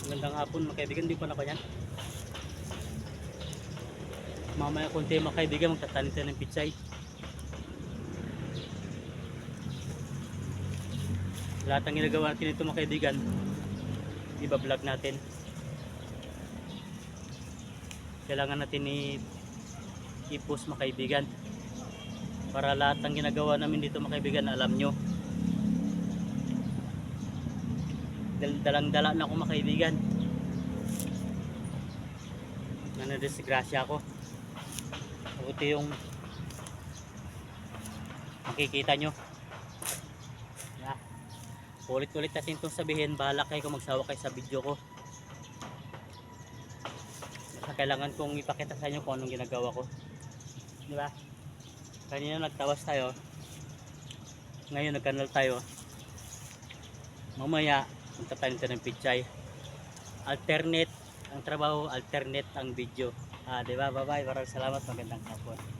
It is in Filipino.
Magandang hapon mga kaibigan, di pa na yan. Mamaya konti mga kaibigan, magtatanim tayo ng pitsay. Lahat ng ginagawa natin ito mga kaibigan, iba-vlog natin. Kailangan natin i-post mga kaibigan, para lahat ng ginagawa namin dito mga kaibigan alam nyo. Dalang-dala na ako mga kaibigan. Nanadisgrasya ako. Ito yung makikita nyo. Yeah. Ulit-ulit kasi itong sabihin, bahala kayo kung magsawa kayo sa video ko. Kailangan kong ipakita sa inyo kung anong ginagawa ko. Diba? Kanina nagtawas tayo. Ngayon nagkanal tayo. Mamaya magtatanim tayo ng pitsay. Alternate ang trabaho, alternate ang video. Diba? Bye bye. Maraming salamat. Magandang hapon.